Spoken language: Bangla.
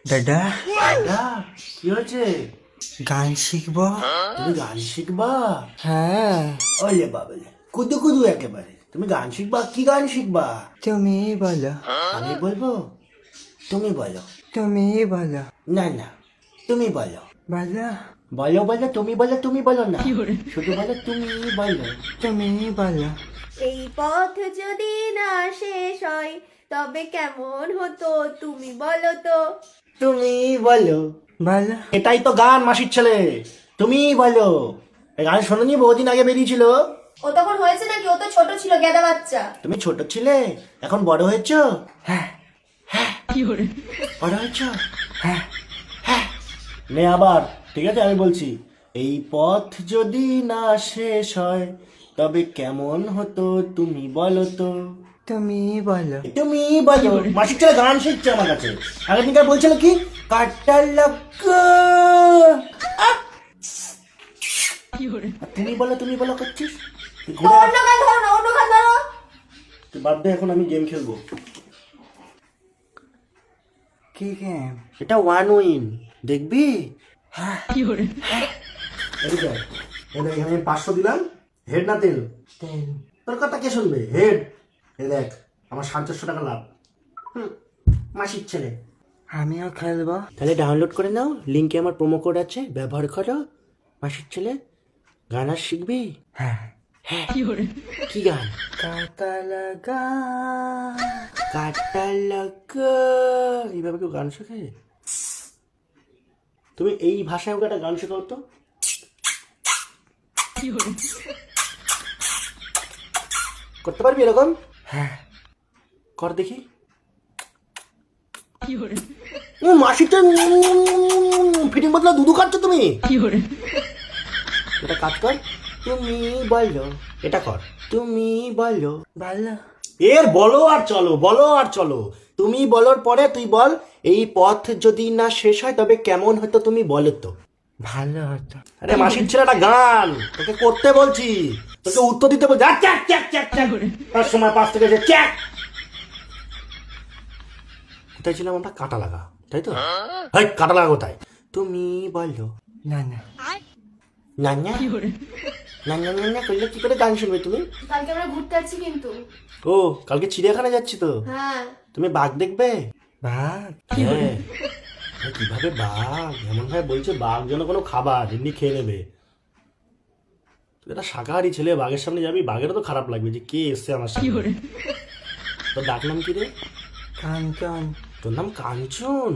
দাদা দাদা কি হয়েছে? গান শিখবো। তুমি গান শিখবা? হ্যাঁ, ওলে বাবলে কুদু কুদু একেবারে। তুমি গান শিখবা? কি গান শিখবা? তুমি বলো, আমি বলবো? তুমি বলো। তুমি বলো, না না, তুমি বলো। বলো, বলো বলো, তুমি বলো, তুমি বলো না, শুধু বলো তুমি বলো। তুমি বলো। এই পথ যদি না শেষ হয় তবে কেমন হতো তুমি বলো তো। তুমি বলো। বলো, এটাই তো গান, মাসির ছেলে। তুমি বলো। এই গান শোনোনি? বহুদিন আগে বেরিয়েছিল। ও তখন হয়েছে নাকি? ও তো ছোট ছিল, গেদা বাচ্চা। তুমি ছোট ছিলে, এখন বড় হয়েছো। হ্যাঁ হ্যাঁ, বড় হয়েছো। হ্যাঁ হ্যাঁ। নে আবার, ঠিক আছে আমি বলছি। এই পথ যদি না শেষ হয় তবে কেমন হতো তুমি বলো তো। তুমি বলো। তুমি বলো। মাসির ছেলে গান শিখছে আমার কাছে। আগের দিনকার বলছিল কি, কাটা লাগা। তুমি বলো, তুমি বলো করছিস। তুই তো ঘুরে আয়। অন্য গান ধরো না, অন্য গান ধরো। তুই বাদ দে, এখন আমি গেম খেলবো। কি গেম? এটা ওয়ান উইন, দেখবি? এদিকে আয়। এই দেখ, এখানে 500 দিলাম। হেড না তেল? তেল। তোর কথা কে শুনবে? হেড। এই দেখ, আমার 450 টাকা লাভ। মাসির ছেলে। আমিও খেলবো। তাহলে ডাউনলোড করে নাও, লিঙ্কে আমার প্রোমো কোড আছে, ব্যবহার করো। মাসির ছেলে, গান আর শিখবি? হ্যাঁ। হ্যাঁ। কি গান? কাটা লাগা। কাটা লাগা। এইভাবে কেউ গান শেখে? তুমি এই ভাষায় ওকে একটা গান শেখাও তো। করতে পারবি এরকম? হ্যাঁ। কর দেখি। মাসিটা ফিটিং বদলা দুধু খাচ্ছ তুমি। এটা কাজ কর। তুমি বলো। এটা কর। তুমি বলো। বলো, এর বলো আর চলো, বলো আর চলো। তুমি বলোর পরে তুই বল, এই পথ যদি না শেষ হয় তবে কেমন হতো তুমি বলো তো। ভালো হতো। আরে মাসির ছেলেটা গান তোকে করতে বলছি, তোকে উত্তর দিতে বলছি। চ্যাক চ্যাক চ্যাক চ্যাক, তার সময় 5 থেকে যে চ্যাক। কোথায় ছিলাম আমরা? কাটা লাগা, তাই তো? হাই, কাটা লাগা কোথায়? তুমি বলো। না না, নান্না নান্না নান্না করলে কি করে গান শুনবে তুমি? কালকে আমরা ঘুরতে যাচ্ছি কিন্তু। ও, কালকে চিড়িয়াখানা যাচ্ছি তো। হ্যাঁ। তুমি বাঘ দেখবে? বাঘ? হ্যাঁ। আরে কিভাবে বাঘ? এমন ভাবে বলছে বাঘ যেন কোনো খাবার, এমনি খেয়ে নেবে। তুই একটা শাকাহারি ছেলে, বাঘের সামনে যাবি, বাঘেরও তো খারাপ লাগবে যে কে এসছে আমার সামনে। তোর ডাক নাম কি রে? কাঞ্চন। তোর নাম কাঞ্চন?